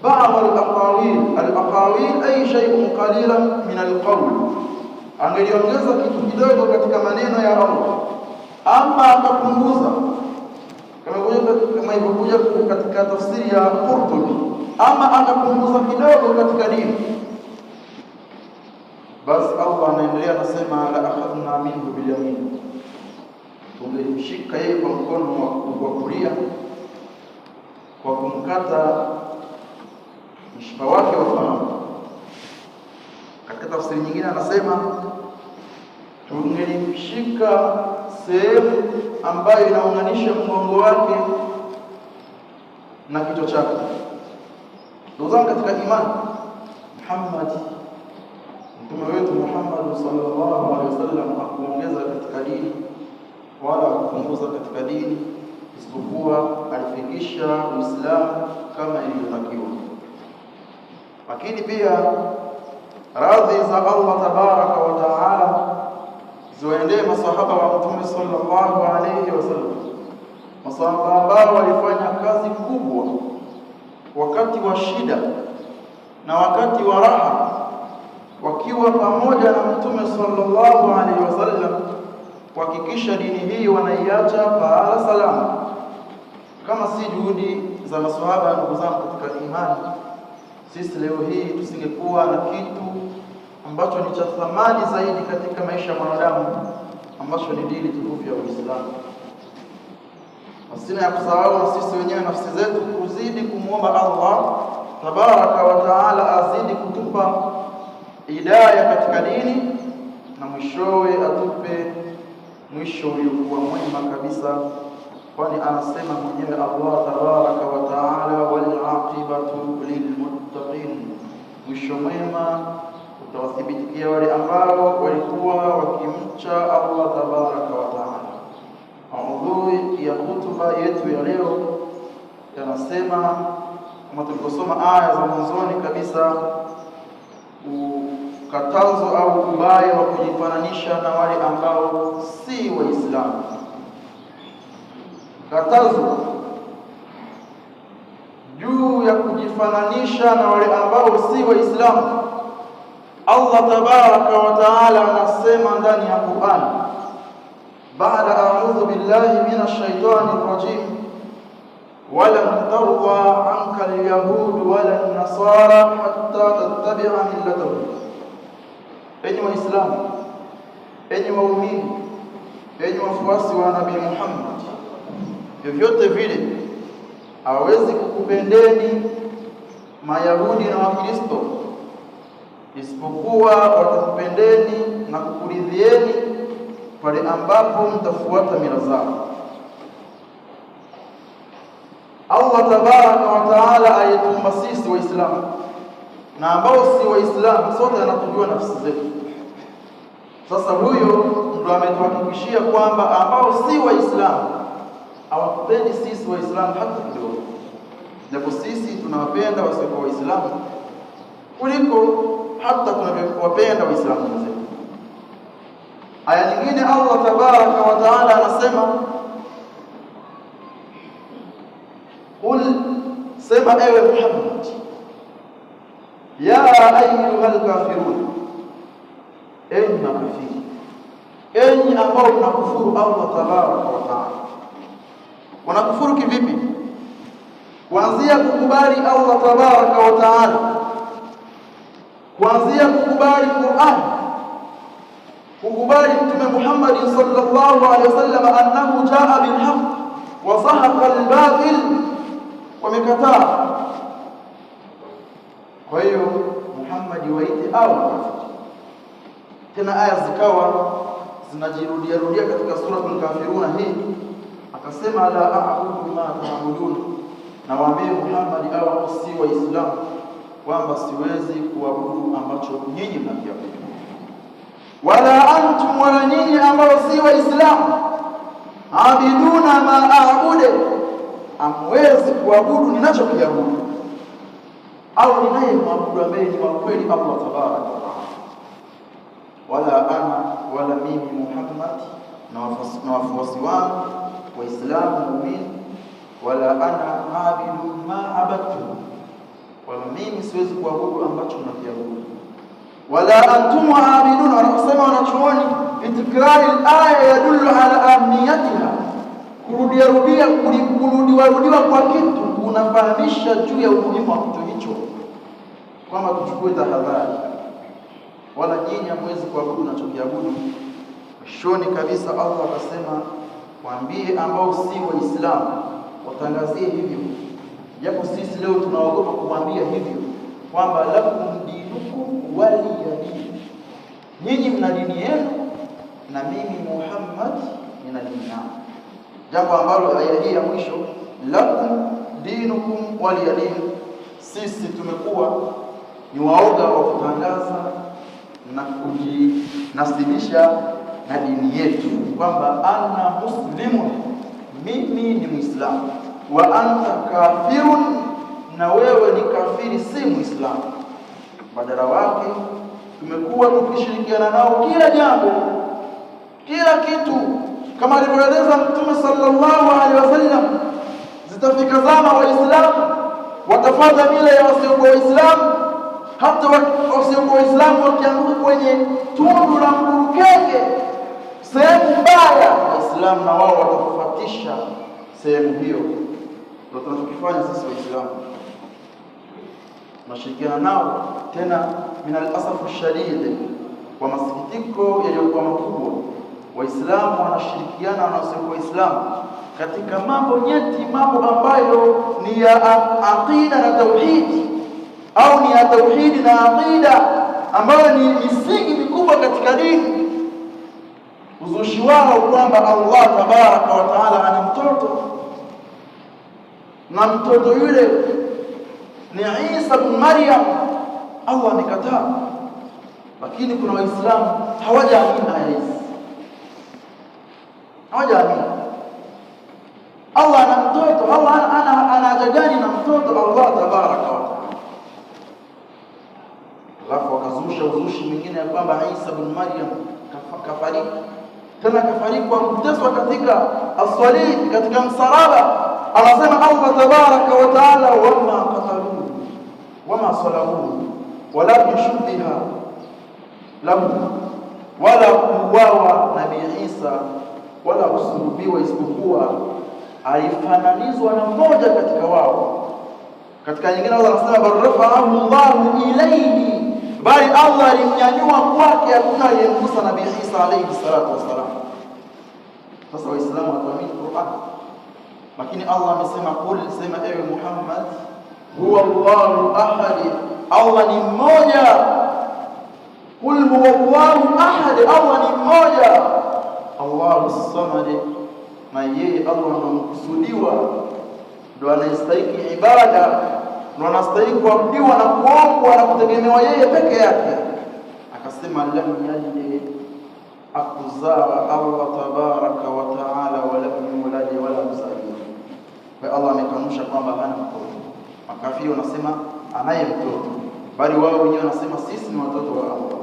بعض الأقاويل أي شيء قليلا من القول, angeliongeza kitu kidogo katika maneno ya Allah ama akapunguza, kama ilivyokuja katika tafsiri ya Qurtubi, ama akapunguza kidogo katika dini, basi Allah anaendelea anasema la akhadna minhu bil yamin, tungemshika yeye kwa mkono wa kulia kwa kumkata mshipa wake wa fahamu. Katika tafsiri nyingine anasema tungelimshika sehemu ambayo inaunganisha mgongo wake na kichwa chake. Ndugu zangu katika imani, Muhammad, mtume wetu Muhammad sallallahu alaihi wasallam hakuongeza katika dini wala kupunguza katika dini, isipokuwa alifikisha Uislamu kama ilivyotakiwa. Lakini pia radhi za Allah tabaraka wa taala ziwaendee masahaba wa mtume sallallahu alaihi wasallam, masahaba ambao walifanya kazi kubwa wakati wa shida na wakati wa raha, wakiwa pamoja na mtume sallallahu alaihi wasallam kuhakikisha dini hii wanaiacha pahala salama. Kama si juhudi za maswahaba, ndugu zangu katika imani, sisi leo hii tusingekuwa na kitu ambacho ni cha thamani zaidi katika maisha ya mwanadamu, ambacho ni dini tukufu ya Uislamu. Asina ya kusahau na sisi wenyewe nafsi zetu kuzidi kumuomba Allah tabaraka wa taala azidi kutupa hidayah katika dini, na mwishowe atupe mwisho uliokuwa mwema kabisa, kwani anasema mwenyewe Allah tabaraka wa taala wal aqibatu lilmuttaqin, mwisho mwema utawathibitikia wale ambao walikuwa wakimcha Allah tabaraka wa taala. Maudhui ya hutuba yetu ya leo yanasema, kama tulivyosoma aya za mwanzoni kabisa, ukatazo au ubaya wa kujifananisha na wale ambao si Waislamu. Katazo juu ya kujifananisha na wale ambao si Waislamu. Allah tabaraka wa taala anasema ndani ya Qur'an, baada a'udhu billahi minash shaitani rajim, walan tarda anka al-yahud wala an-nasara hatta tattabi'a millatahum. Enyi Waislamu, enyi waumini, enyi wafuasi wa Nabii Muhammad, vyovyote vile hawezi kukupendeni Mayahudi na Wakristo isipokuwa watakupendeni na kukuridhieni pale ambapo mtafuata mila zao. Allah tabaraka wa taala ayetumba sisi Waislamu na ambao si Waislamu, sote anatujua nafsi zetu. Sasa huyo ndo ametuhakikishia kwamba ambao si Waislamu hawakupendi sisi Waislamu hata kidogo, japo sisi tunawapenda wasiokuwa Waislamu kuliko hata tunavyowapenda Waislamu wenzetu. Aya nyingine Allah tabaraka wa taala anasema, qul, sema ewe Muhammad, ya ayyuhal kafirun, enyi makafiri, enyi ambao mnakufuru Allah tabaraka wa taala. Wanakufuru kivipi? Kuanzia kukubali Allah tabaraka wa taala, kuanzia kukubali Qur'an, kukubali Mtume Muhammad sallallahu alaihi wasallam annahu jaa bil haqq wa zahaqa al batil, wamekataa. Kwa hiyo Muhammad waite au tena, aya zikawa zinajirudia rudia katika suratul Kafiruna hii, akasema la a'budu ma ta'budun, na waambie Muhammad au si Waislamu kwamba siwezi kuabudu ambacho nyinyi mnakiabudu, wala antum, wala nyinyi ambao si Waislamu, abiduna ma a'budu, amwezi kuabudu ninachokiabudu, au ninaye mwabudu ambaye ni wa kweli Allah tabaraka wa taala. Wala ana, wala mimi Muhammad na wafuasi wangu Waislamu muumini, wala ana abidu ma abadtu, wala mimi siwezi kuabudu ambacho mnakiabudu. Wala antum aabidun, wanasema wanachuoni itikrari al-aya yadullu ala ahmiyatiha, kurudiwa kwa kitu unafahamisha juu ya umuhimu wa kitu hicho, kwamba tuchukue tahadhari. Wala nyinyi hamwezi kuabudu unachokiabudu. Mwishoni kabisa Allah akasema, waambie ambao si Waislamu watangazie hivyo, japo sisi leo tunaogopa kumwambia hivyo, kwamba lakum dinukum waliya din, nyinyi mna dini yenu na mimi Muhammad nina dini yangu. Jambo ambalo aya hii ya mwisho lakum dinukum waliya din, sisi tumekuwa ni waoga wa kutangaza na kujinasibisha na dini yetu, kwamba ana muslimun, mimi ni Muislamu, wa anta kafirun, na wewe ni kafiri, si Muislamu. Badala wake tumekuwa tukishirikiana nao kila jambo, kila kitu, kama alivyoeleza Mtume sallallahu alaihi wasallam. Zitafika zama Waislamu watafuata mila ya wasiokuwa Waislamu, hata wasiokuwa Waislamu wakianguka kwenye tundu la mburukenge, sehemu mbaya, Waislamu na wao watafuatisha sehemu hiyo. Ndio tunachokifanya sisi Waislamu, tunashirikiana nao. Tena min al-asafu shadid, kwa masikitiko yaliyokuwa makubwa, Waislamu wanashirikiana na wasiokuwa Waislamu katika mambo nyeti, mambo ambayo ni ya aqida na tauhidi, au ni ya tauhidi na aqida, ambayo ni misingi mikubwa katika dini. Uzushi wao kwamba Allah tabaraka wa taala ana mtoto, na mtoto yule ni Isa bin Maryam, Allah amekataa. Lakini kuna Waislamu hawajaamini aya hizi, hawajaamini Allah ana mtoto. Allah ana haja gani na mtoto Allah tabaraka wa taala? Alafu wakazusha uzushi mwingine ya kwamba Isa bin Maryam kafariki, tena kafariki kwa kuteswa katika as-salib, katika msalaba. Anasema Allah tabaraka wa taala, wama qataluhu wama salabuhu walakin shubbiha lahu, wala kuuawa Nabii Isa wala kusulubiwa, isipokuwa alifananizwa na mmoja katika wao. Katika nyingine Allah anasema barrafa'ahu Allahu ilayhi, bali Allah alimnyanyua kwake, hakuna aliyemgusa Nabii Isa alayhi salatu wasalam. Sasa Waislamu wataamini Qur'an, lakini Allah amesema qul, sema ewe Muhammad, huwa Allahu ahad, Allah ni mmoja. Qul huwa Allahu ahad, Allah ni mmoja. Allahu samad, na yeye Allah ndo mkusudiwa, ndo anastahili ibada, ndo anastahili kuabudiwa na kuombwa na kutegemewa yeye peke yake. Akasema lam yalid, akuzaa Allah tabaraka wa taala, wala yulad wala yuzaa. Kwa Allah amekanusha kwamba hana mtoto. Makafiri wanasema anaye mtoto, bali wao wenyewe wanasema sisi ni watoto wa Allah.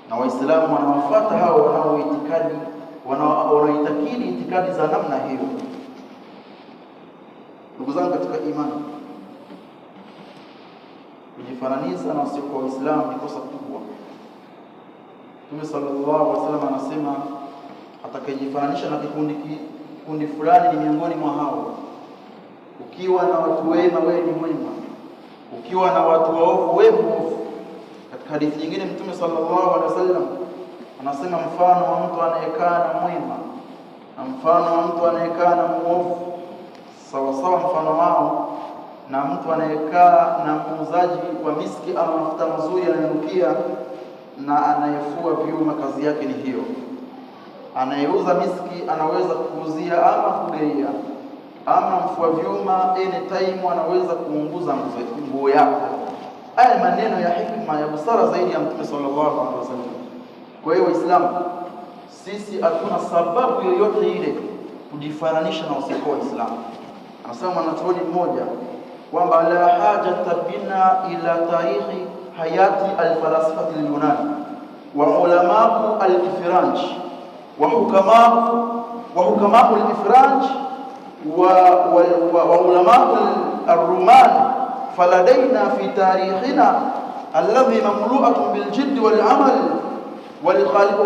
Na Waislamu wanawafuata hao wanaoitakidi itikadi za namna hiyo. Ndugu zangu katika imani, kujifananisha na wasiokuwa Waislamu ni kosa kubwa. Mtume sallallahu alaihi wasallam anasema atakayejifananisha na kundi fulani ni miongoni mwa hao. Ukiwa na watu wema wewe ni mwema, ukiwa na watu waovu wewe mwovu. Katika hadithi nyingine Mtume sallallahu alaihi wasallam anasema mfano wa mtu anayekaa na mwema na mfano wa mtu anayekaa na muovu sawa sawa mfano wao, na mtu anayekaa na muuzaji wa miski ama mafuta mazuri yanayonukia na anayefua vyuma, kazi yake ni hiyo. Anayeuza miski anaweza kuuzia ama kugeia, ama mfua vyuma anytime anaweza kuunguza nguo yako. Haya maneno ya hikma ya busara zaidi ya Mtume sallallahu alaihi wasallam. Kwa hiyo Waislamu, sisi hatuna sababu yoyote ile kujifananisha na wasiokuwa Waislamu. Anasema mwanachuoni mmoja kwamba la hajata bina ila tarikhi hayati alfalasifati al-Yunani wa ulamau al-Ifranj wa hukamau al-Ifranj wa ulamau al-Ruman faladaina fi tarikhina alladhi mamlu'atun bil jidd wal amal wal khaliq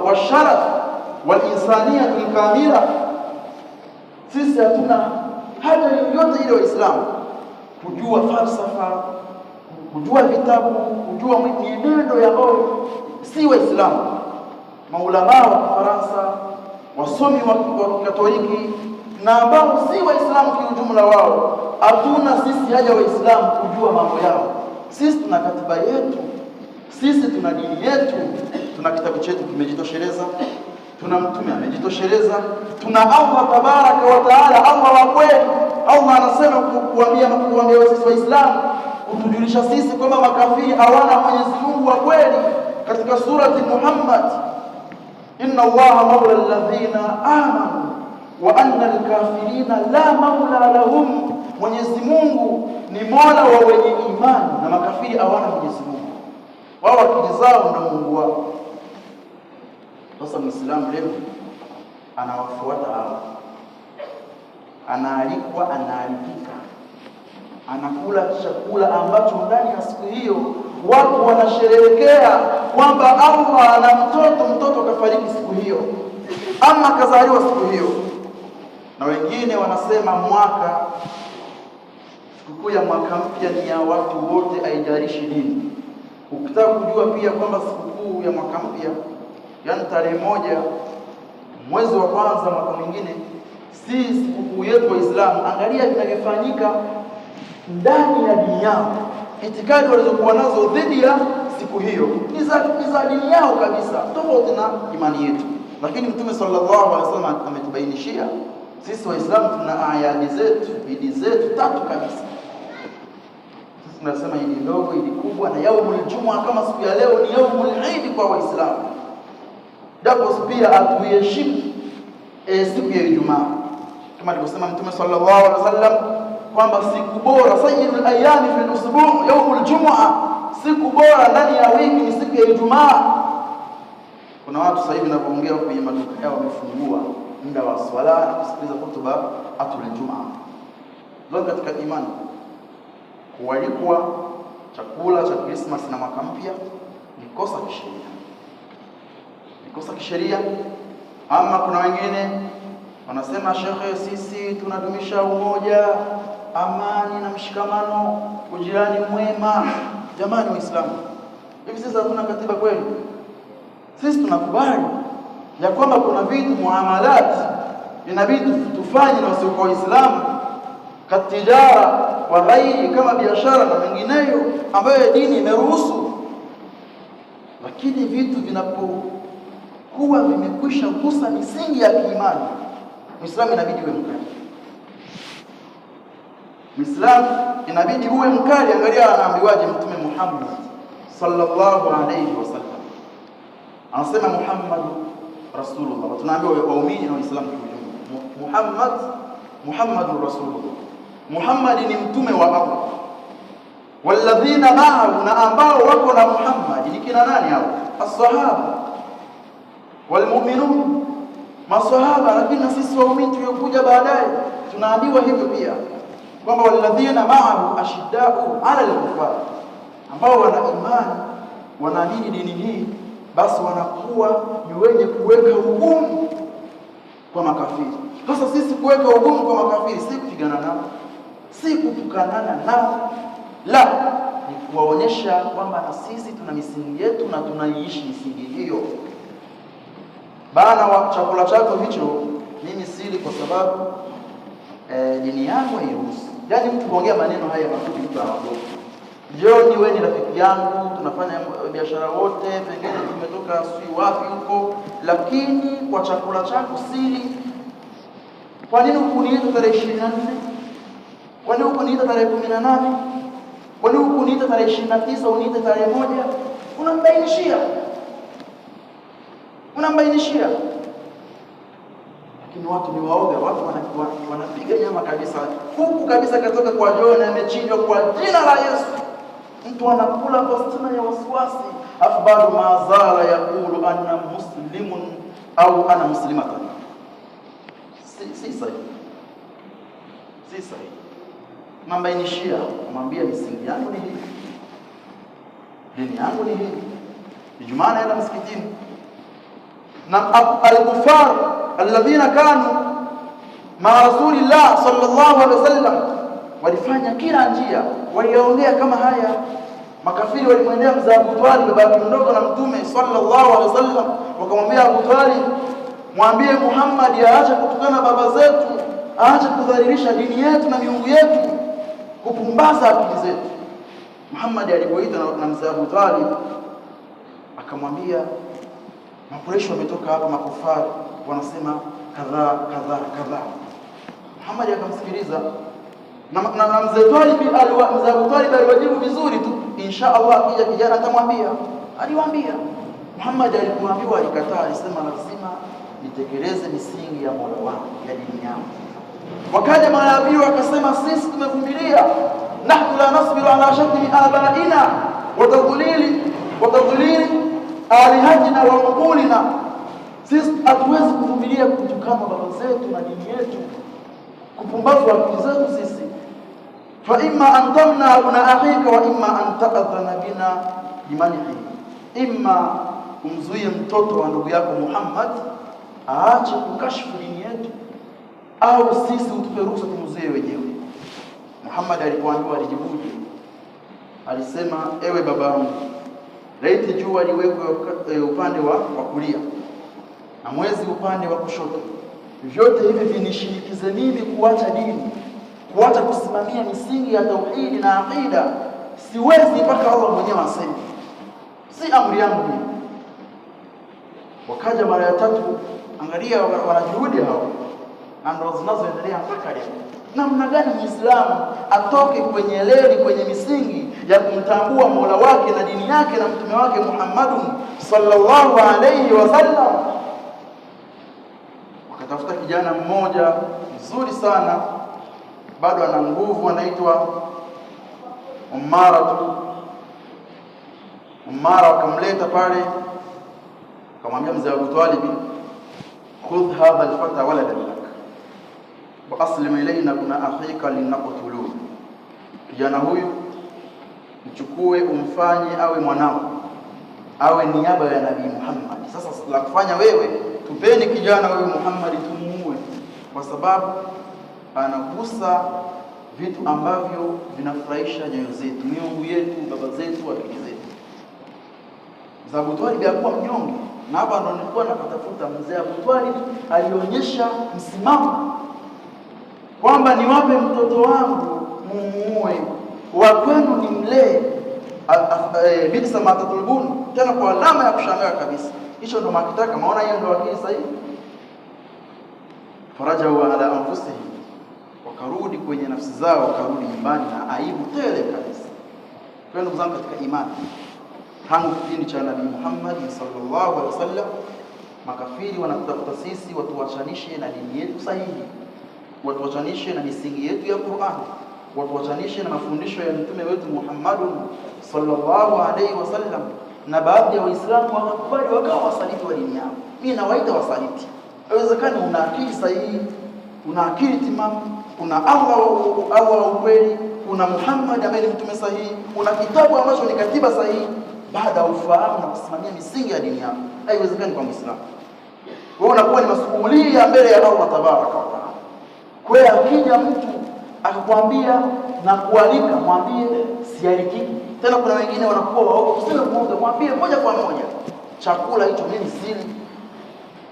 wal sharaf wal insaniyah al kamila. Sisi hatuna haja yoyote ile Waislamu kujua falsafa, kujua vitabu, kujua mienendo ya wao si Waislamu. Maulama wa Faransa, wasomi wa Katoliki na ambao si Waislamu kiujumla wao, hatuna sisi haja Waislamu kujua mambo yao. Sisi tuna katiba yetu, sisi tuna dini yetu, tuna kitabu chetu kimejitosheleza, tuna mtume amejitosheleza, tuna Allah tabaraka wa taala, Allah wa kweli. Allah anasema kuambia sisi Waislamu, kutujulisha sisi kwamba makafiri hawana Mwenyezi Mungu wa kweli katika surati Muhammad, inna Allaha mawla alladhina amanu wa anna alkafirina la mawla lahum. Mwenyezi Mungu ni mola wa wenye imani na makafiri hawana Mwenyezi Mungu. Wao akili zao ndio Mungu wao. Sasa Muislamu leo anawafuata hao, anaalikwa, anaalikika, anakula chakula ambacho ndani ya siku hiyo watu wanasherehekea kwamba Allah ana mtoto kafariki siku hiyo ama kazaliwa siku hiyo. Na wengine wanasema sikukuu ya mwaka mpya ni ya watu wote, haijalishi dini. Ukitaka kujua pia kwamba sikukuu ya mwaka mpya, yani tarehe 1 mwezi wa kwanza mwaka mwingine, si sikukuu yetu Waislamu, angalia vinavyofanyika ndani ya dini yao, itikadi walizokuwa nazo dhidi ya siku hiyo ni za dini yao kabisa, tofauti na imani yetu. Lakini Mtume sallallahu alaihi wasallam ametubainishia sisi Waislamu tuna ayadi zetu, idi zetu 3 kabisa. Sisi tunasema idi ndogo, idi kubwa na yaumul jumu'a. Kama siku ya leo ni yaumul eid kwa Waislamu, japo pia atuheshimu siku ya Ijumaa, kama alivyosema Mtume sallallahu alaihi wasallam kwamba siku bora, sayyidul ayami fil usbu' yaumul jumu'a, siku bora ndani ya wiki ni siku ya Ijumaa. Kuna watu sasa hivi wanapoongea kwenye maduka yao wamefungua muda wa swala na kusikiliza hotuba atul Ijumaa. Ndio katika imani kualikwa chakula cha Christmas na mwaka mpya ni kosa kisheria, ni kosa kisheria. Ama kuna wengine wanasema, shekhe, sisi tunadumisha umoja, amani na mshikamano, ujirani mwema. Jamani Waislamu, hivi sisi hatuna katiba kweli? Sisi tunakubali ya kwamba kuna vitu muamalat inabidi tufanye na wasio kwa Waislamu, katijara wa ghairi, kama biashara na mengineyo ambayo dini imeruhusu. Lakini vitu vinapokuwa vimekwisha kugusa misingi ya kiimani, Muislamu inabidi uwe mkali. Muislamu inabidi uwe mkali. Angalia anaambiwaje Mtume Muhammad sallallahu alayhi wasallam, anasema Muhammad Rasulullah. Tunaambiwa waumini na Waislamu kwa ujumla, Muhammadur Rasulullah, Muhammad ni mtume wa Allah. Walladhina ma'ahu, na ambao wako na Muhammad ni kina nani hao? As-sahaba walmu'minun, masahaba. Lakini sisi waumini tuliokuja baadaye tunaambiwa hivyo pia kwamba walladhina ma'ahu ashidda'u 'ala al-kuffar, ambao wana imani, wanaamini dini hii, basi wanakuwa ni wenye kuweka ugumu kwa makafiri. Sasa sisi kuweka ugumu kwa makafiri si kupigana nao, si kutukanana nao, la, ni kuwaonyesha kwamba na sisi tuna misingi yetu na tunaiishi misingi hiyo. Bana wa chakula chako hicho mimi sili kwa sababu dini yangu hairuhusu. Yaani mtu kuongea maneno haya mafupi mtu anaogopa. Jioni wewe ni rafiki yangu, tunafanya biashara wote, pengine tumetoka sui wapi huko, lakini kwa chakula chako sili. Kwa nini ukuniita tarehe 24? Kwa nini ukuniita tarehe 18? Kwa nini ukuniita tarehe 29 uniite tarehe 1? Unambainishia. Lakini watu ni waoga, watu wanapiga nyama kabisa. Huku kabisa katoka kwa John amechinjwa kwa jina la Yesu. Mtu anakula kwa stima ya wasiwasi, afu bado mazala yakulu anna muslimun au ana muslimatan. Si sahihi. Nambainishia, kumwambia misingi yangu ni hii, dini yangu ni hii. Ijumaa naenda msikitini. Na al-kufar alladhina kanu ma rasulillah sallallahu alaihi wasallam walifanya kila njia, waliongea kama haya. Makafiri walimwendea mzee Abu Talib, baba yake mdogo na Mtume sallallahu alaihi wasallam, wakamwambia Abu Talib, mwambie Muhammad aache kutukana baba zetu, aache kudhalilisha dini yetu na miungu yetu, kupumbaza akili zetu. Muhammad alipoita na mzee Abu Talib akamwambia, Makureshi wametoka hapa, makufari wanasema kadha kadha kadha. Muhammad akamsikiliza na mzee Abu Talib aliwajibu vizuri tu, insha Allah akija kijana atamwambia. Aliwaambia. Muhammad alipoambiwa alikataa, alisema lazima nitekeleze misingi ya Mola wangu, ya dini yangu. Wakaja manabii wakasema, sisi tumevumilia, nahnu la nasbiru ala shatmi abaina wa tadlili alihatina wa uqulina. Sisi hatuwezi kuvumilia kutukana baba zetu na dini yetu, kupumbazwa akili zetu sisi. Fa imma an tamna abna akhika wa imma an ta'adhana bina bimanihi, imma umzuie mtoto wa ndugu yako Muhammad aache kukashifu dini yetu, au sisi utupe ruhusa tumzuie wenyewe. Muhammad alipoambiwa alijibuje? Alisema, ewe babangu, laiti jua liwekwe upande wa kulia na mwezi upande wa kushoto, vyote hivi vinishinikize mimi kuacha dini, kuacha kusimamia misingi ya tauhidi na aqida, siwezi mpaka Allah mwenyewe aseme, si amri yangu mimi. Wakaja mara ya tatu. Angalia wanajuhudi hao, ndio zinazoendelea mpaka leo. Namna gani Muislamu atoke kwenye leli, kwenye misingi ya kumtambua Mola wake na dini yake na mtume wake Muhammadun sallallahu alayhi wasallam. Wakatafuta kijana mmoja mzuri sana, bado ana nguvu, anaitwa Umara. Wakamleta pale, akamwambia mzee Abu Talib, khudh hadha alfata waladan lak wa aslim ilayna kuna akhika linaqtuluhu. Kijana huyu mchukue, umfanye awe mwanao, awe niaba ya Nabii Muhammad. Sasa la kufanya wewe, tupeni kijana huyu Muhammad tumuue, kwa sababu anagusa vitu ambavyo vinafurahisha nyoyo zetu, miungu yetu, baba zetu, akili zetu. Mzee Abu Talib alikuwa mnyonge, na hapa ndo nilikuwa nakatafuta. Mzee Abu Talib alionyesha msimamo kwamba niwape mtoto wangu mumuue, wa kwenu ni mlee, bisa matatulbun, tena kwa alama ya kushangaa kabisa. Hicho ndo makitaka, maona hiyo ndo akili sahihi. Farajau ala anfusihim, wakarudi kwenye nafsi zao, wakarudi nyumbani na aibu tele kabisa. Kwa ndugu zangu katika imani, tangu kipindi cha Nabii Muhammad sallallahu alaihi wasallam, makafiri wanatafuta sisi watuachanishe na dini yetu sahihi, watuachanishe na misingi yetu ya Qur'an, watuachanishe na mafundisho ya mtume wetu Muhammad sallallahu alaihi wasallam. Na baadhi ya Waislamu wakakubali, wakawa wasaliti wa dini yao. Mimi nawaita wasaliti. Haiwezekani una akili sahihi, una akili timamu, una Allah wa ukweli, una Muhammad ambaye ni mtume sahihi, una kitabu ambacho ni katiba sahihi, baada ya ufahamu na kusimamia misingi ya dini yako. Haiwezekani kwa Muislamu. Wewe unakuwa ni masuhulia mbele ya Allah tabaraka wa taala. Kwa hiyo akija mtu akakwambia na kualika, mwambie sialikiki. Tena kuna wengine wanakuwa waoga, usiwe muoga, mwambie moja kwa moja, chakula hicho mimi sili.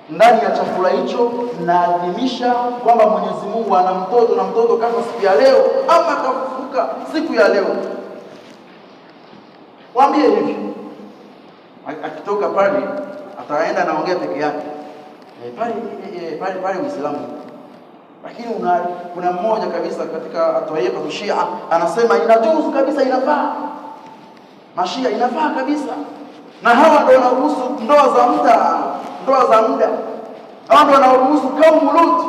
Ndani ya chakula hicho naadhimisha kwamba Mwenyezi Mungu ana mtoto, na mtoto kafa siku ya leo ama kafufuka siku ya leo. Mwambie hivi. Akitoka pale ataenda naongea peke yake. Pale Uislamu. Lakini kuna mmoja kabisa katika taifa Shia anasema inajuzu kabisa, inafaa. Mashia inafaa kabisa. Na hawa ndio wanaruhusu ndoa za muda. Hawa ndio wanaruhusu kaumu Lut.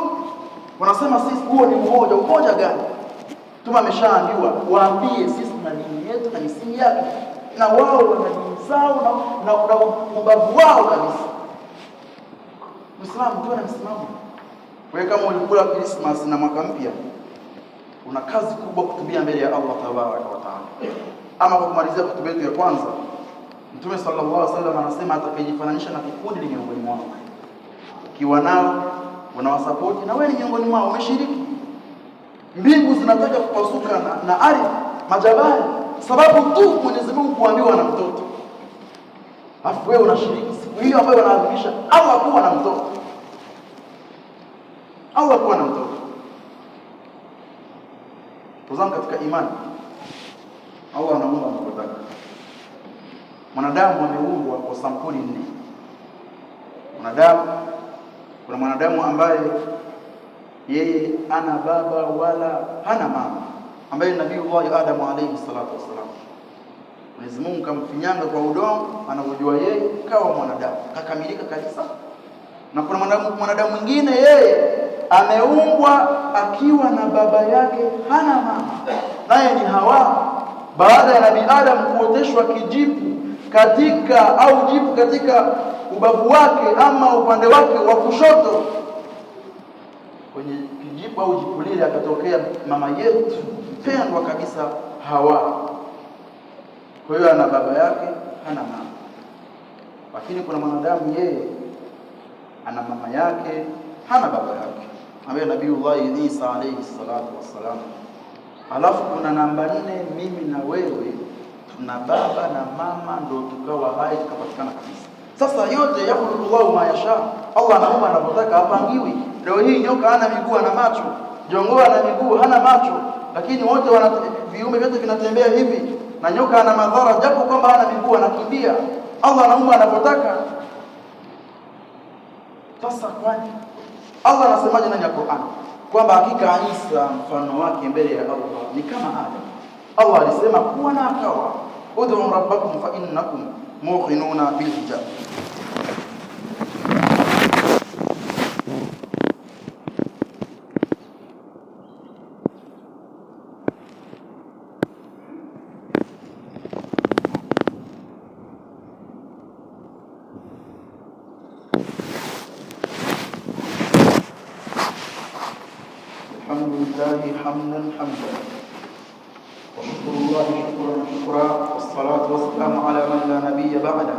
Wanasema sisi huo ni umoja gani? Tuma ameshaambiwa, waambie sisi tuna dini yetu na misingi yake, na wao wana dini zao na ubavu wao kabisa. Muislamu tuwe na msimamo. Wewe kama ulikula Christmas na mwaka mpya, una kazi kubwa kutubia mbele ya Allah tabaraka wa taala. Ama kwa kumalizia hotuba yetu ya kwanza, Mtume sallallahu alaihi wasallam anasema atakayejifananisha na kikundi ni miongoni mwao. Ukiwa nao unawasapoti na wewe ni miongoni mwao, umeshiriki. Mbingu zinataka kupasuka na ardhi, majabali, sababu tu Mwenyezi Mungu kuambiwa na mtoto. Afu wewe unashiriki siku hiyo ambayo wanaadhimisha Allah kuwa na mtoto. Allah kuwa na mtoto. Tuzama katika imani. Allah anaumba anapotaka. Mwanadamu ameumbwa kwa sampuli 4. Kuna mwanadamu ambaye yeye ana baba wala hana mama, ambaye ni Nabii Adam alayhi salatu wasalam. Mwenyezi Mungu kamfinyanga kwa udongo, anavyojua yeye kawa mwanadamu, kakamilika kabisa. Na kuna mwanadamu mwingine yeye ameumbwa akiwa na baba yake hana mama, naye ni Hawa. Baada ya Nabii Adam kuoteshwa kijipu katika ubavu wake ama upande wake wa kushoto, kwenye kijipu au jipu lile akatokea mama yetu mpendwa kabisa Hawa. Kwa hiyo ana baba yake hana mama. Lakini kuna mwanadamu yeye ana mama yake hana baba yake, ambaye Nabii Isa alayhi salatu wassalam. Alafu kuna namba 4, mimi na wewe tuna baba na mama, ndo tukawa hai tukapatikana kabisa. Sasa yote yakhluqullahu ma yasha, Allah anaumba anapotaka, hapangiwi. Leo hii nyoka hana miguu na macho, jongo ana miguu hana macho, lakini wote viumbe vyote vinatembea hivi, na nyoka ana madhara japo kwamba hana miguu, anakimbia. Allah anaumba anapotaka. Sasa kwani Allah anasemaje ndani ya Qur'an? Kwamba hakika Isa mfano wake mbele ya Allah ni kama Adam. Allah alisema kuwa na akawa. Ud'u rabbakum fa innakum muqinuna bil hijab. حمدا وشكر الله شكرا والصلاة والسلام على من لا نبي بعده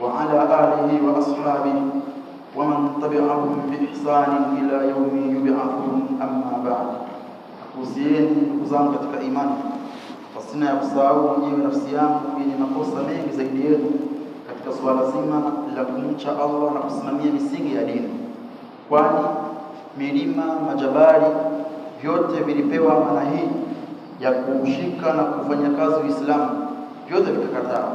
وعلى آله وأصحابه ومن تبعهم بإحسان إلى يوم يبعثون. أما بعد. Kuhusieni ndugu zangu katika imani, pasina ya kusahau mwenyewe nafsi yangu yenye makosa mengi zaidi yenu katika swala zima la kumcha Allah na kusimamia misingi ya dini, kwani milima, majabali vyote vilipewa amana hii ya kushika na kufanya kazi Uislamu, vyote vikakataa.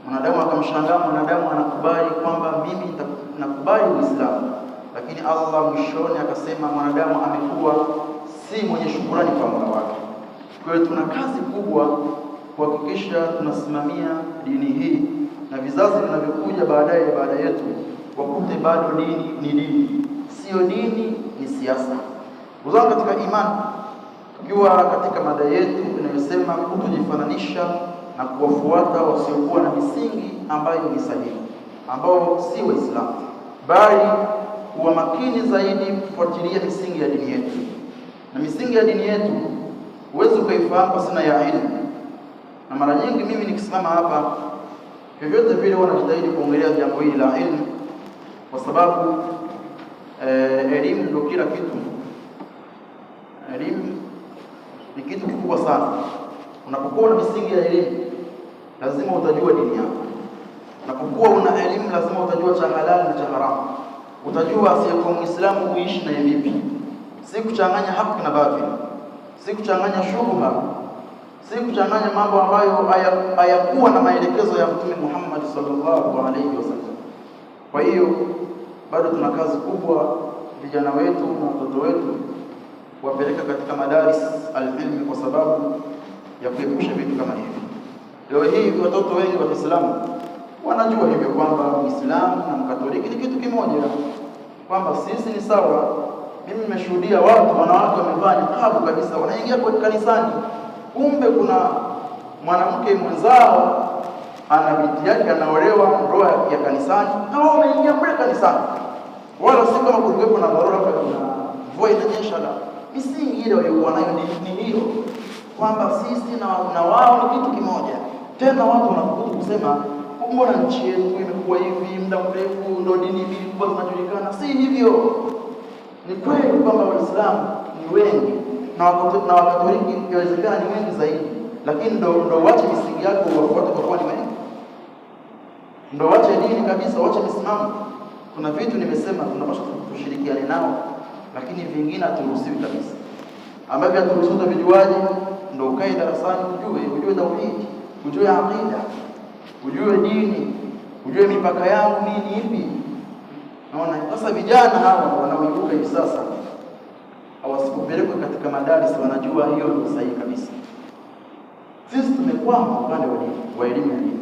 Mwanadamu akamshangaa, mwanadamu anakubali kwamba mimi nakubali Uislamu, lakini Allah mwishoni akasema mwanadamu amekuwa si mwenye shukrani kwa Mola wake. Kwa hiyo tuna kazi kubwa kuhakikisha tunasimamia dini hii, na vizazi vinavyokuja baadaye baada yetu wakute bado dini ni dini, sio dini ni siasa. Uzao katika imani, tukiwa katika mada yetu inayosema kutojifananisha na kuwafuata wasiokuwa na misingi ambayo ni sahihi, ambao si Waislamu, bali kuwa makini zaidi kufuatilia misingi ya dini yetu. Na misingi ya dini yetu huwezi ukaifahamu pasina ya elimu. Na mara nyingi mimi nikisimama hapa, vyovyote vile wanajitahidi kuongelea jambo hili la elimu, kwa sababu elimu ndio kila kitu. Elimu ni kitu kikubwa sana. Unapokuwa na misingi ya elimu, lazima utajua dini yako. Unapokuwa una elimu, lazima utajua cha halali na cha haramu. Utajua asiyekuwa Muislamu kuishi na vipi. Si kuchanganya haki na batili, si kuchanganya shubha, si kuchanganya mambo ambayo hayakuwa na maelekezo ya Mtume Muhammad sallallahu alaihi wasallam. Kwa hiyo bado tuna kazi kubwa, vijana wetu na watoto wetu kuwapeleka katika madaris al-ilmi, kwa sababu ya kuepusha vitu kama hivi. Leo hii watoto wengi wa Kiislamu wanajua hivyo kwamba Muislamu na Mkatoliki ni kitu kimoja, kwamba sisi ni sawa. Mimi nimeshuhudia watu wanawake wamevaa niqabu kabisa, wanaingia kwa kanisani, kumbe kuna mwanamke mwenzao ana binti yake anaolewa ndoa ya kanisani, na wao wameingia kule kanisani, wala si kama kulikuwa na dharura, kuna mvua inanyesha, misingi ile waliokuwa nayo ni hiyo, kwamba sisi na wao ni kitu kimoja. Tena watu wanakuja kusema mbona nchi yetu imekuwa hivi muda mrefu, ndio dini mbili kubwa zinajulikana. Si hivyo. Ni kweli kwamba Waislamu ni wengi na Wakatoliki inawezekana ni wengi zaidi, lakini ndio wache misingi yako wafuate kwa kuwa ni wengi. Ndio wache dini kabisa, wache misimamo. Kuna vitu nimesema tunapaswa tushirikiane nao, lakini vingine haturuhusiwi kabisa. Ambavyo haturuhusiwi vijuaje, ndio ukae darasani ujue tauhid, ujue aqida, ujue dini, ujue mipaka yangu ni ipi. Naona sasa vijana hawa wanaoibuka hivi sasa hawasipelekwe katika madaris, wanajua hiyo ni sahihi kabisa. Sisi tumekwama upande wa elimu ya dini,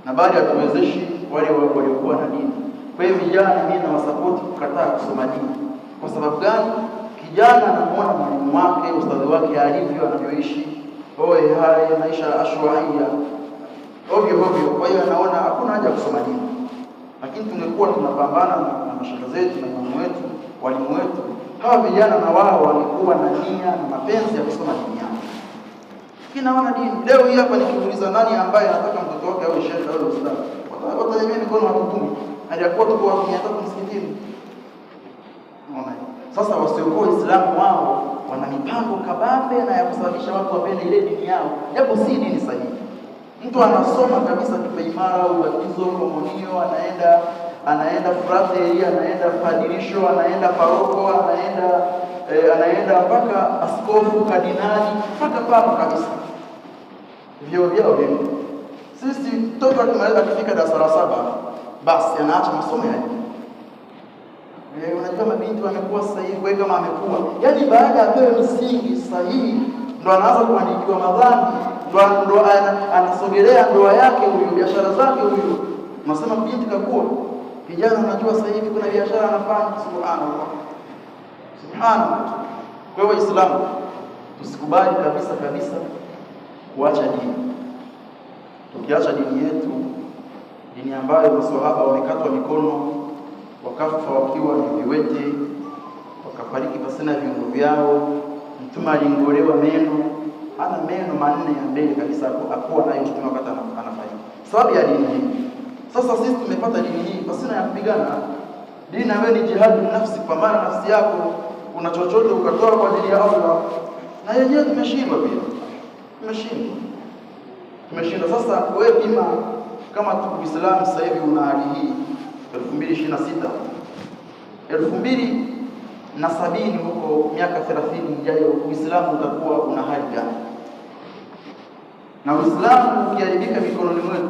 na bali hatuwezeshi wale waliokuwa na dini. Kwa hiyo vijana mimi na wasapoti kukataa kusoma dini. Kwa sababu gani? Kijana anamuona mwalimu wake, ustadhi wake alivyo, anavyoishi, haya maisha ashwaia ovyo. Kwa hiyo anaona hakuna haja kusoma dini. Lakini tungekuwa tunapambana na mashaikh zetu na imamu wetu, walimu wetu, hawa vijana na wao walikuwa na nia na mapenzi ya kusoma dini yao. Kinaona dini. Leo hii hapa nikiuliza nani ambaye anataka mtoto wake awe shekhe au ustadhi, watanyanyua mikono watu 10. Haliyakuwa tuko watu 300 msikitini. Unaona? Sasa wasiokuwa Waislamu wao wana mipango kabambe na ya kusababisha watu wapende ile dini yao, japo si dini sahihi. Mtu anasoma kabisa kipaimara, ubatizo, komunio, anaenda frateri, anaenda padirisho, anaenda paroko, anaenda mpaka askofu, kardinali, mpaka papa kabisa. Vyao vingi. Sisi mtoto akifika darasa la 7 basi anaacha masomo yake. Unajua mabinti wamekuwa sahihi, kwa hiyo kama amekuwa, yaani baada ya pewe msingi sahihi ndo anaanza kuandikiwa madhambi, ndo anasogelea ndoa yake huyo, biashara zake huyo. Unasema binti kakua, kijana unajua sasa hivi kuna biashara anafanya. Subhanallah. Kwa hiyo Waislamu tusikubali kabisa kuacha dini. Tukiacha dini yetu, dini ambayo maswahaba wamekatwa mikono, wakafa wakiwa ni viwete, wakafariki pasina viungo vyao. Mtume alingolewa meno, ana meno manne ya mbele kabisa, akuwa nayo mtume wakati anafanya. Sababu ya dini hii. Sasa sisi tumepata dini hii pasina ya kupigana. Dini ambayo ni jihad nafsi, pambana nafsi yako, una chochote ukatoa kwa ajili ya Allah. Na yenyewe tumeshindwa pia. Tumeshindwa. Sasa wewe pima kama tu Uislamu sasa hivi una hali hii 2026. 2070 huko miaka 30 ijayo Uislamu utakuwa una hali gani? Na Uislamu ukiharibika mikononi mwetu,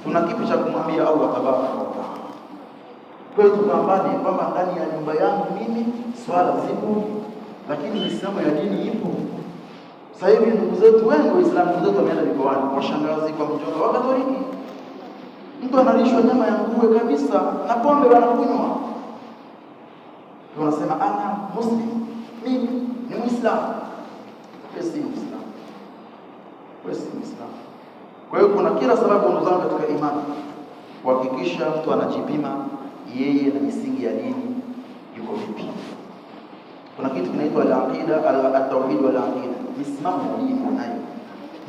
tuna kipi cha kumwambia Allah tabaraka wa taala? Kwa hiyo tupambane kwamba ndani ya nyumba yangu mimi swala zipo, lakini misimamo ya dini ipo. Sasa hivi ndugu zetu wengi Waislamu zetu wameenda mikoani, kwa shangazi, kwa mjomba, wa Katoliki. Mtu analishwa nyama ya nguruwe kabisa na pombe wanakunywa. Tunasema ana Muslim, mimi ni Muislamu. Wewe si Muislamu. Kwa hiyo kuna kila sababu ndugu zangu katika imani kuhakikisha mtu anajipima yeye na misingi ya dini yuko vipi. Kuna kitu kinaitwa al-aqida, at-tauhid wal aqida. Misimamo ya dini nayo.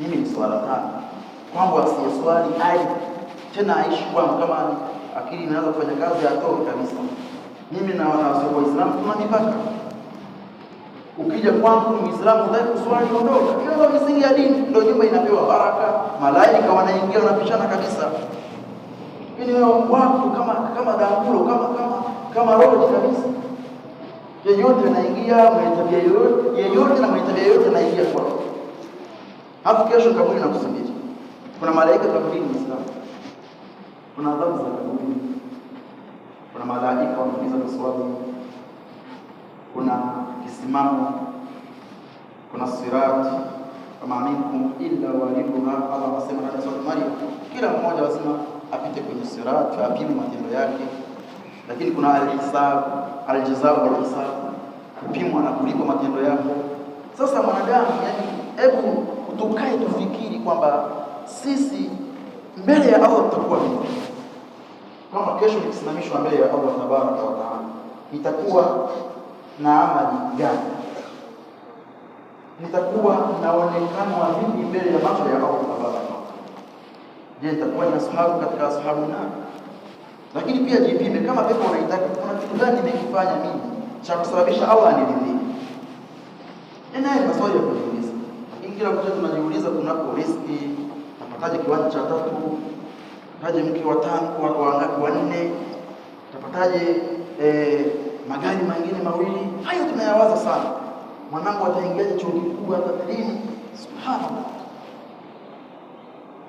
Mimi ni swala tano. Kwamba asiyeswali tena aishi kama akili inaanza kufanya kazi atoke kabisa. Mimi na Waislamu tuna mipaka. Ukija kwangu Muislamu unataka kuswali, ondoka. Hiyo misingi ya dini ndio nyumba inapewa baraka, malaika wanaingia wanapishana kabisa. Yaani watu kama dangulo, kama roho kabisa. Yeyote anaingia, mwenye tabia yeyote na mwenye tabia yoyote anaingia kwao. Hapo kesho kaburi na kusubiri. Kuna malaika kaburini Muislamu. Kuna adhabu za kaburi. Kuna malaika wanauliza maswali. Kuna kisimamo. Kuna sirati. Kama minkum illa walibuha. Allah anasema katika sura Maryam, kila mmoja lazima apite kwenye sirati, apime matendo yake. Lakini kuna al-hisab, al-jazaa wal hisab, kupimwa na kulipwa matendo yako. Sasa mwanadamu, yani hebu tukae tufikiri kwamba sisi mbele ya Allah tutakuwa vipi? Kama kesho nikisimamishwa mbele ya Allah tabaraka wa taala, nitakuwa na amali gani? nitakuwa naonekana vipi mbele ya macho ya Allah tabaraka? Je, nitakuwa ni ashabu katika ashabu nani? Lakini pia jipime, kama pepo unaitaka, kuna kitu gani nimekifanya mimi cha kusababisha Allah aniridhie? Naye maswali ya kujiuliza. Kila wakati tunajiuliza, tunapo riski, napataje kiwanja cha 3, napataje mke wa 5 wa 4, napataje magari mengine mawili. Hayo tunayawaza sana. Mwanangu ataingiaje chuo kikuu hata lini? Subhanallah.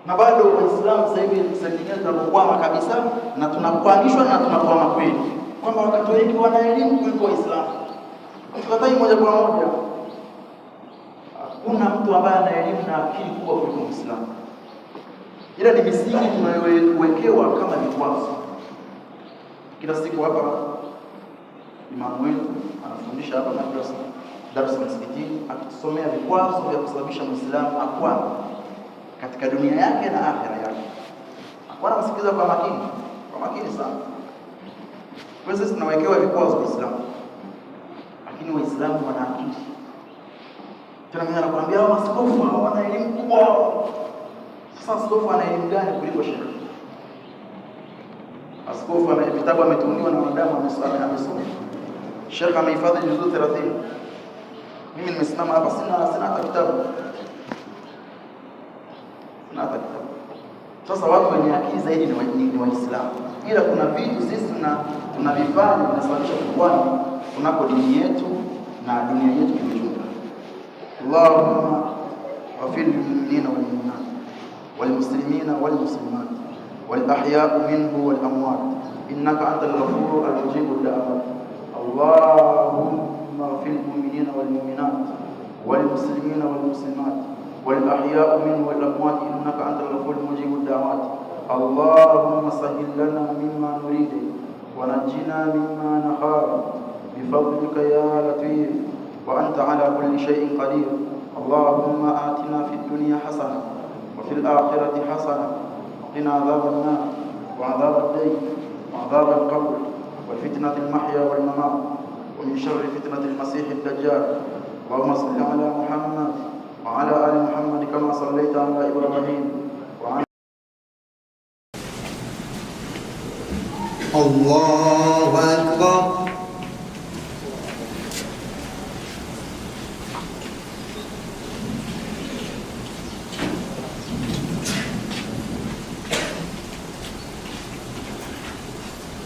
Na bado Waislamu sasa hivi serikali tunakwama kabisa, na tunakwamishwa na tunakwama kweli, kwamba wakati wengi wana elimu kuliko Waislamu. Tukatai moja kwa moja, hakuna mtu ambaye ana elimu na akili kubwa kuliko Muislamu. Ila ni misingi tunayowekewa kama vikwazo. Kila siku hapa imamu wetu anafundisha hapa madrasa, darasa msikitini, akitusomea vikwazo vya kusababisha Muislamu akwame katika dunia yake na akhera yake. Akwana msikiliza kwa makini sana. Kwa sisi tunawekewa vikwazo Waislamu, lakini Waislamu wana akili. Tena mimi nakwambia hao askofu hao wana elimu kubwa. Sasa askofu ana elimu gani kuliko shekhi? Askofu ana vitabu ametuniwa na wanadamu, amesoma. Shekhi amehifadhi juzuu 30. Mimi nimesimama hapa sina hata kitabu. Sasa watu wenye akili zaidi ni Waislamu. Ila kuna vitu sisi tunavifanya vinasababisha kukwama kunako dini yetu na dunia yetu kwa ujumla. Allahumma wafil lilmu'minina wal mu'minat wal muslimina wal muslimat wal ahya'u minhu wal amwat innaka antal ghafurur al-mujibud da'wat. Allahumma wafil lilmu'minina wal mu'minat wal muslimina wal muslimat والأحياء منه والأموات إنك أنت الغفور المجيب الدعوات. اللهم سهل لنا مما نريد ونجنا مما نخاف بفضلك يا لطيف وأنت على كل شيء قدير. اللهم آتنا في الدنيا حسنة وفي الآخرة حسنة وقنا عذاب النار وعذاب الدين وعذاب القبر وفتنة المحيا والممات ومن شر فتنة المسيح الدجال. اللهم صل على محمد وعلى آل محمد كما صليت على إبراهيم وعلى الله أكبر.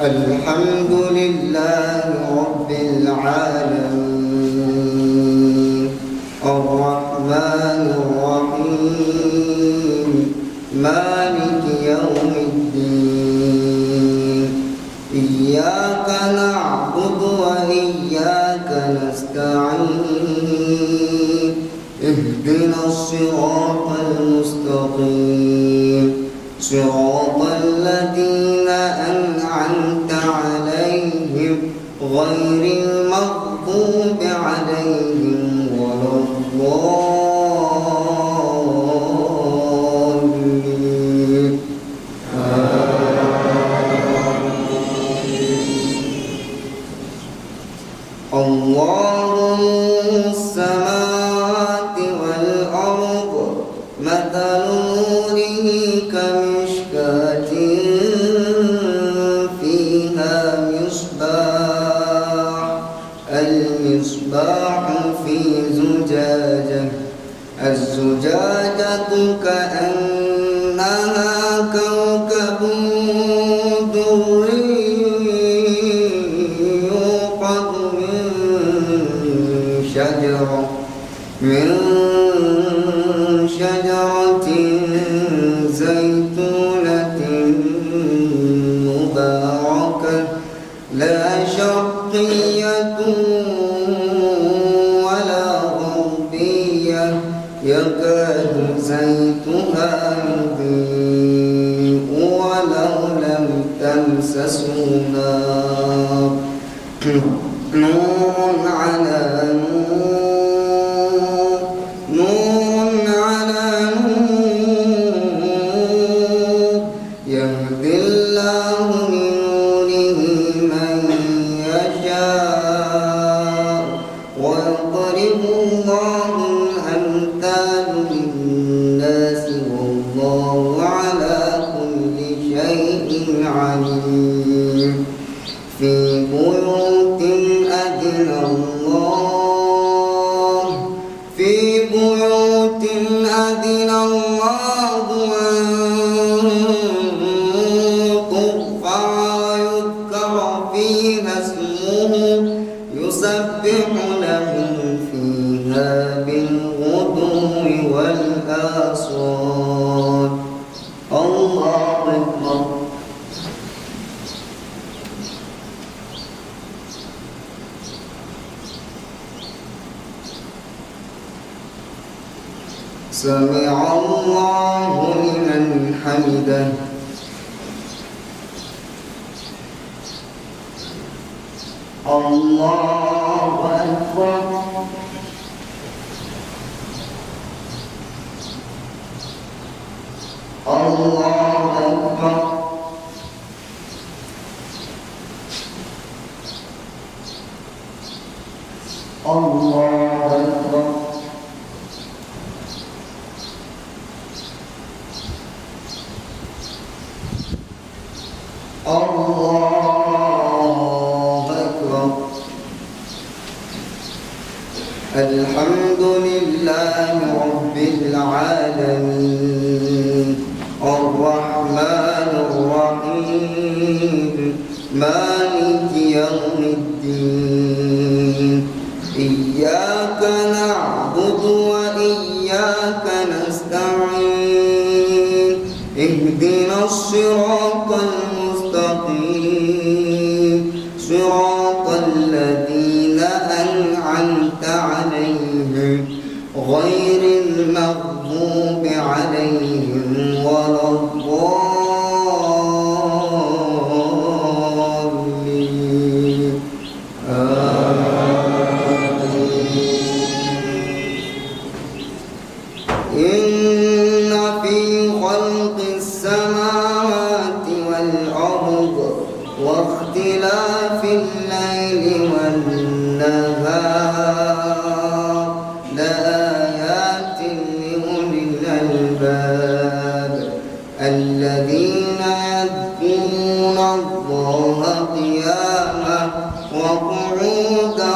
الحمد لله رب العالمين الرحمن الرحيم مالك يوم الدين إياك نعبد وإياك نستعين اهدنا الصراط المستقيم صراط الذين أنعمت عليهم غير المغضوب عليهم ولا الضالين. الله السماوات والأرض مثل نوره كمشكاة فيها مصباح المصباح في زجاجة الزجاجة كأنها كوكب دري يوقد من شجرة زيتونة مباركة لا شرقية ولا غربية يكاد زيتها يضيء ولو لم تمسسه نار نور على نور نور على نور يهدي الله لنوره من يشاء ويضرب الله والله على كل شيء عليم. في بيوت أذن الله أن ترفع ويذكر فيها اسمه يسبح له فيها بالغدو والآصال. الله أكبر. سمع الله لمن حمده. الله أكبر. الله أكبر. الله أكبر. الله أكبر. الحمد لله رب العالمين الرحمن الرحيم مالك يوم الدين. إياك نعبد وإياك نستعين. اهدنا الصراط المستقيم صراط الذين أنعمت عليهم غير المغضوب عليهم ولا الضالين. إن في خلق السماوات والأرض واختلاف الليل والنهار لآيات لأولي الألباب الذين يذكرون الله قياما وقعودا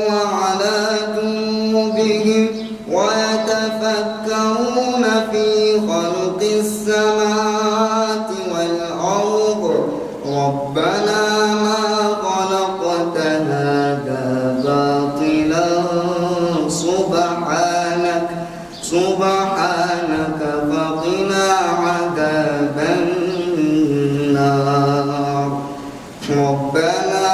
وعلى جنوبهم ويتفكرون في خلق السماوات والأرض ربنا ما خلقت هذا باطلا سبحانك فقنا عذاب النار. ربنا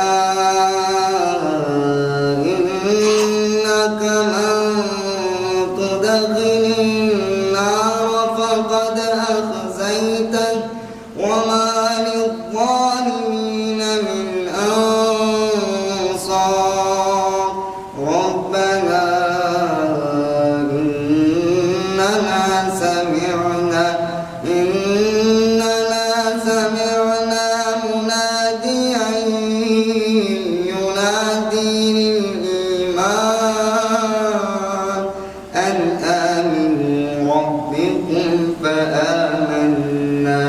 إنك من تدخل النار فقد أخزيته وما للظالمين من أنصار. ربنا إننا سمعنا مناديا ينادي للإيمان أن آمنوا ربكم فآمنا.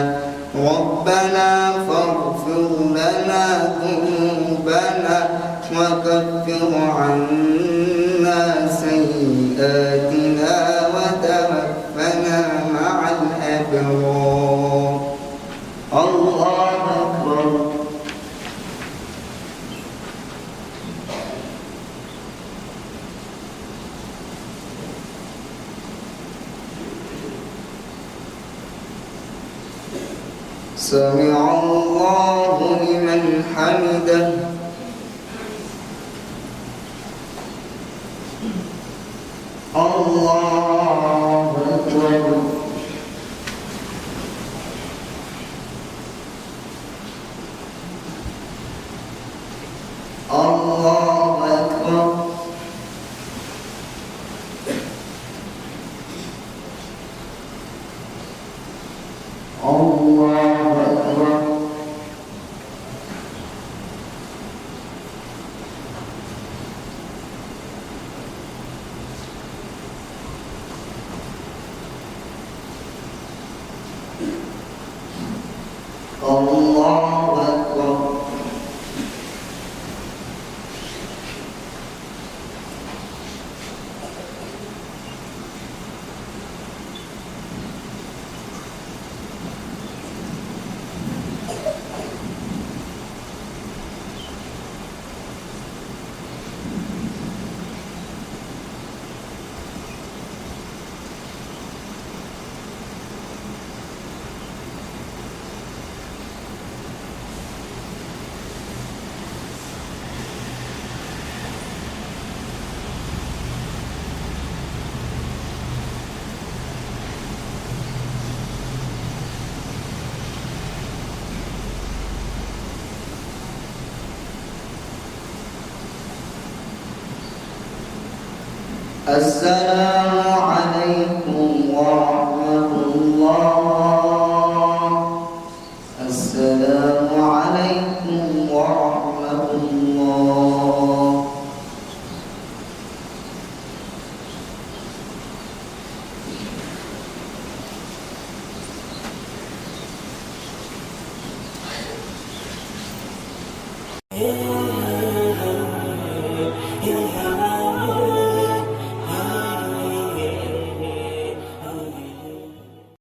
ربنا فاغفر لنا ذنوبنا وكفر عنا سيئاتنا وتوفنا مع الأبرار. الله أكبر. سمع الله لمن حمده. الله أكبر. الله أكبر. الله أكبر. السلام